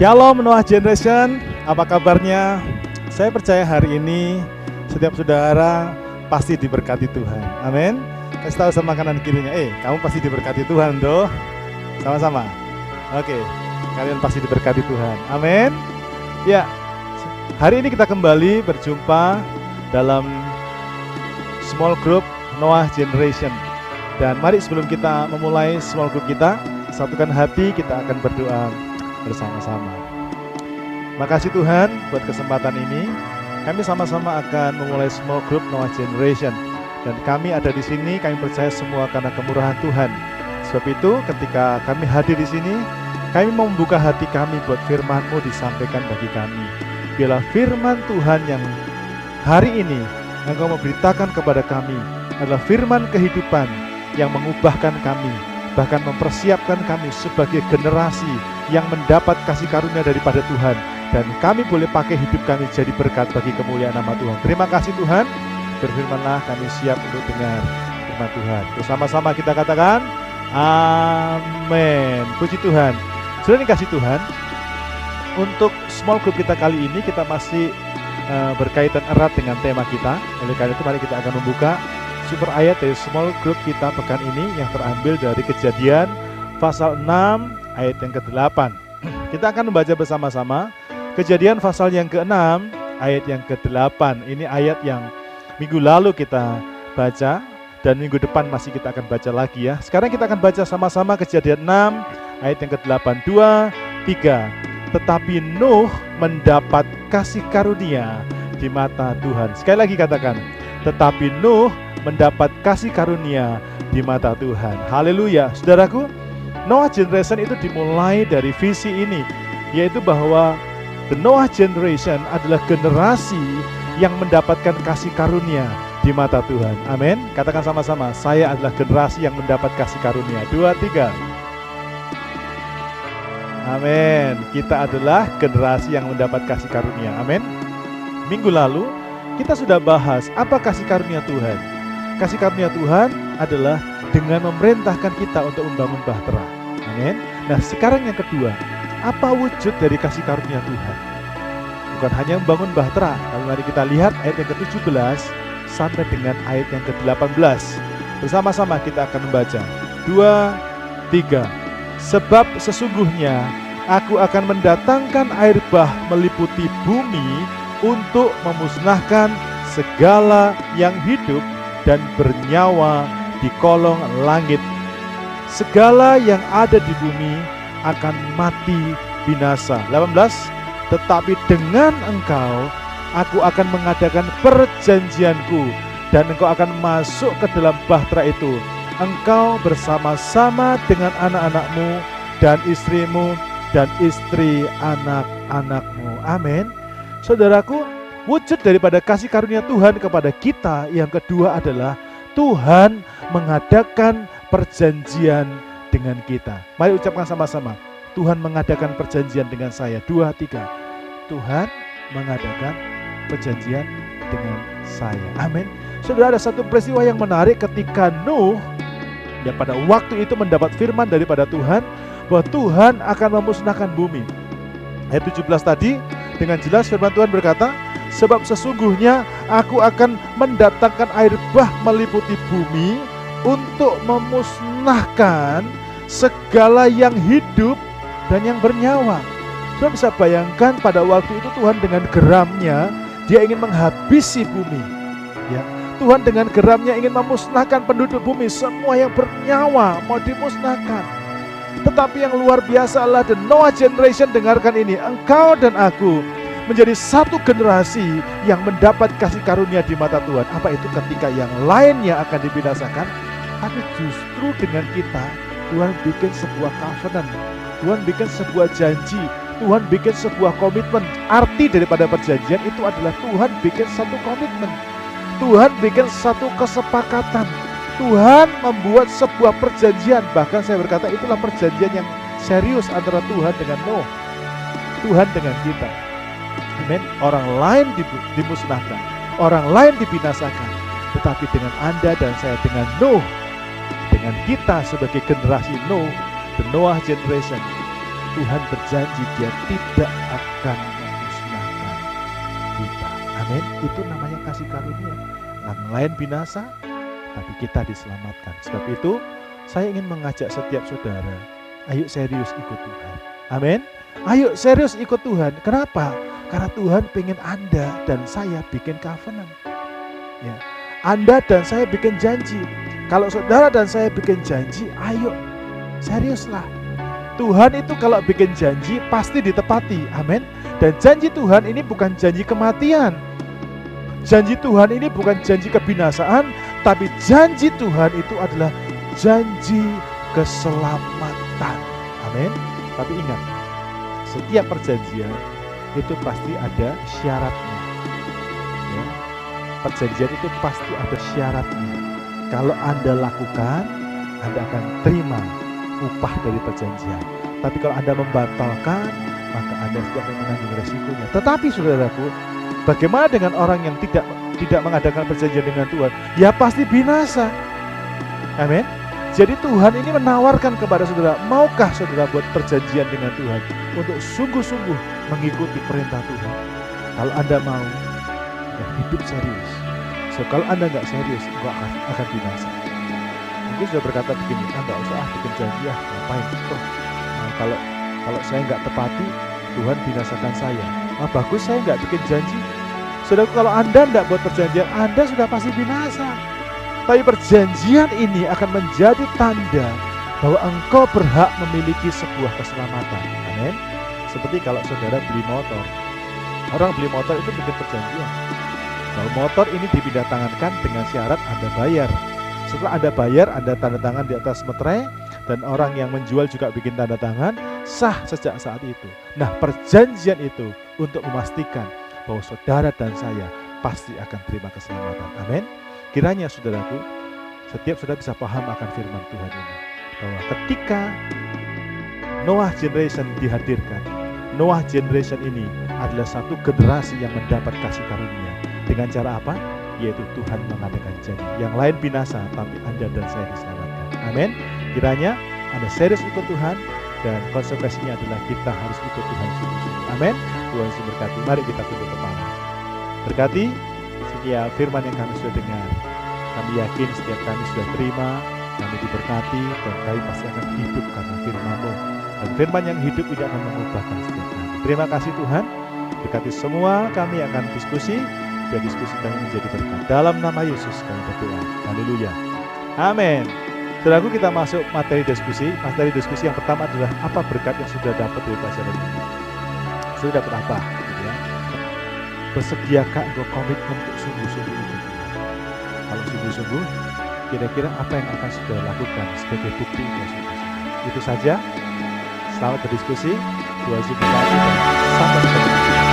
Shalom Noah Generation, apa kabarnya? Saya percaya hari ini setiap saudara pasti diberkati Tuhan. Amin. Kasih tahu sama kanan kirinya, kamu pasti diberkati Tuhan doh. Sama-sama. Oke, kalian pasti diberkati Tuhan. Amin. Ya, hari ini kita kembali berjumpa dalam small group Noah Generation. Dan mari sebelum kita memulai small group kita, satukan hati, kita akan berdoa bersama-sama. Makasih Tuhan buat kesempatan ini. Kami sama-sama akan memulai small group Noah Generation. Dan kami ada di sini, kami percaya semua karena kemurahan Tuhan. Sebab itu ketika kami hadir di sini, kami mau membuka hati kami buat firman-Mu disampaikan bagi kami. Biarlah firman Tuhan yang hari ini Engkau memberitakan kepada kami adalah firman kehidupan yang mengubahkan kami, bahkan mempersiapkan kami sebagai generasi yang mendapat kasih karunia daripada Tuhan. Dan kami boleh pakai hidup kami jadi berkat bagi kemuliaan nama Tuhan. Terima kasih Tuhan, berfirmanlah, kami siap untuk dengar firman Tuhan. Bersama-sama kita katakan, amin. Puji Tuhan. Sudah dikasih Tuhan, untuk small group kita kali ini kita masih berkaitan erat dengan tema kita. Oleh karena itu mari kita akan membuka super ayat dari small group kita pekan ini yang terambil dari Kejadian pasal 6 ayat yang ke-8. Kita akan membaca bersama-sama Kejadian pasal yang ke-6 ayat yang ke-8. Ini ayat yang minggu lalu kita baca dan minggu depan masih kita akan baca lagi ya. Sekarang kita akan baca sama-sama Kejadian 6 ayat yang ke-8. 2, 3. Tetapi Nuh mendapat kasih karunia di mata Tuhan. Sekali lagi katakan, tetapi Nuh mendapat kasih karunia di mata Tuhan. Haleluya. Saudaraku, Noah Generation itu dimulai dari visi ini, yaitu bahwa The Noah Generation adalah generasi yang mendapatkan kasih karunia di mata Tuhan. Amin. Katakan sama-sama, saya adalah generasi yang mendapat kasih karunia. 2, 3. Amin. Kita adalah generasi yang mendapat kasih karunia. Amin. Minggu lalu kita sudah bahas apa kasih karunia Tuhan. Kasih karunia Tuhan adalah dengan memerintahkan kita untuk membangun bahtera. Amin. Nah, sekarang yang kedua, apa wujud dari kasih karunia Tuhan? Bukan hanya membangun bahtera. Lalu mari kita lihat ayat yang ke-17 sampai dengan ayat yang ke-18. Bersama-sama kita akan membaca. 2, 3. Sebab sesungguhnya aku akan mendatangkan air bah meliputi bumi untuk memusnahkan segala yang hidup dan bernyawa di kolong langit. Segala yang ada di bumi akan mati binasa. 18. Tetapi dengan engkau aku akan mengadakan perjanjianku, dan engkau akan masuk ke dalam bahtera itu, engkau bersama-sama dengan anak-anakmu dan istrimu dan istri anak-anakmu. Amin. Saudaraku, wujud daripada kasih karunia Tuhan kepada kita yang kedua adalah Tuhan mengadakan perjanjian dengan kita. Mari ucapkan sama-sama, Tuhan mengadakan perjanjian dengan saya. 2, 3. Tuhan mengadakan perjanjian dengan saya. Amin. Saudara, ada satu peristiwa yang menarik ketika Nuh yang pada waktu itu mendapat firman daripada Tuhan bahwa Tuhan akan memusnahkan bumi. Ayat 17 tadi dengan jelas firman Tuhan berkata, sebab sesungguhnya aku akan mendatangkan air bah meliputi bumi untuk memusnahkan segala yang hidup dan yang bernyawa. Saudara bisa bayangkan pada waktu itu Tuhan dengan geramnya dia ingin menghabisi bumi. Ya, Tuhan dengan geramnya ingin memusnahkan penduduk bumi, semua yang bernyawa mau dimusnahkan. Tetapi yang luar biasa adalah The Noah Generation, dengarkan ini, engkau dan aku menjadi satu generasi yang mendapat kasih karunia di mata Tuhan. Apa itu? Ketika yang lainnya akan dibinasakan, tapi justru dengan kita Tuhan bikin sebuah covenant, Tuhan bikin sebuah janji, Tuhan bikin sebuah komitmen. Arti daripada perjanjian itu adalah Tuhan bikin satu komitmen, Tuhan bikin satu kesepakatan, Tuhan membuat sebuah perjanjian. Bahkan saya berkata itulah perjanjian yang serius antara Tuhan dengan Nuh, Tuhan dengan kita. Amin. Orang lain dimusnahkan, orang lain dibinasakan, tetapi dengan Anda dan saya, dengan Nuh, dengan kita sebagai generasi Nuh, The Noah Generation, Tuhan berjanji Dia tidak akan memusnahkan kita. Amin. Itu namanya kasih karunia. Yang lain binasa, tapi kita diselamatkan. Sebab itu, saya ingin mengajak setiap saudara, ayo serius ikut Tuhan. Amin. Ayo serius ikut Tuhan. Kenapa? Karena Tuhan pengen Anda dan saya bikin covenant. Ya. Anda dan saya bikin janji. Kalau saudara dan saya bikin janji, ayo seriuslah. Tuhan itu kalau bikin janji pasti ditepati. Amin. Dan janji Tuhan ini bukan janji kematian. Janji Tuhan ini bukan janji kebinasaan, tapi janji Tuhan itu adalah janji keselamatan. Amin. Tapi ingat, setiap perjanjian itu pasti ada syaratnya. Ya. Perjanjian itu pasti ada syaratnya. Kalau Anda lakukan, Anda akan terima upah dari perjanjian. Tapi kalau Anda membatalkan, maka Anda tidak akan menanggung resikonya. Tetapi saudaraku, bagaimana dengan orang yang tidak mengadakan perjanjian dengan Tuhan? Ya pasti binasa. Amin. Jadi Tuhan ini menawarkan kepada saudara, maukah saudara buat perjanjian dengan Tuhan untuk sungguh-sungguh mengikuti perintah Tuhan? Kalau Anda mau, ya hidup serius. So kalau Anda nggak serius, Anda akan binasa. Mungkin sudah berkata begini, nggak usah bikin janji ngapain? Kalau saya nggak tepati, Tuhan binasakan saya. Bagus saya nggak bikin janji. Saudara, kalau Anda nggak buat perjanjian, Anda sudah pasti binasa. Tapi perjanjian ini akan menjadi tanda bahwa engkau berhak memiliki sebuah keselamatan. Amin. Seperti kalau saudara beli motor. Orang beli motor itu bikin perjanjian. Kalau motor ini dipindah tangankan dengan syarat Anda bayar. Setelah Anda bayar, Anda tanda tangan di atas meterai, dan orang yang menjual juga bikin tanda tangan, sah sejak saat itu. Nah, perjanjian itu untuk memastikan bahwa saudara dan saya pasti akan terima keselamatan. Amin. Kiranya saudaraku, setiap saudara bisa paham akan firman Tuhan ini, bahwa ketika Noah generation dihadirkan, Noah generation ini adalah satu generasi yang mendapat kasih karunia. Dengan cara apa? Yaitu Tuhan mengadakan janji. Yang lain binasa, tapi Anda dan saya diselamatkan. Amin. Kiranya Anda serius ikut Tuhan, dan konsekuensinya adalah kita harus ikut Tuhan sungguh-sungguh. Amin. Tuhan Yesus berkati. Mari kita tunduk kepala. Berkati setiap firman yang kami sudah dengar. Kami yakin setiap kami sudah terima, kami diberkati, dan kami pasti akan hidup karena firman-Mu. Dan firman yang hidup ini akan mengubahkan setiap kami. Terima kasih Tuhan. Berkati semua kami akan diskusi, biar diskusi kami menjadi berkat. Dalam nama Yesus kami berdoa. Haleluya. Amin. Saudaraku, kita masuk materi diskusi. Materi diskusi yang pertama adalah apa berkat yang sudah dapat dari pelajaran ini. Sudah dapat apa? Gitu ya. Bersediakah engkau komitmen untuk sungguh-sungguh itu? Kalau sungguh-sungguh, kira-kira apa yang akan saudara lakukan sebagai bukti engkau sungguh-sungguh? Itu saja. Selamat berdiskusi. Tuhan Yesus berkati. Sampai ketemu.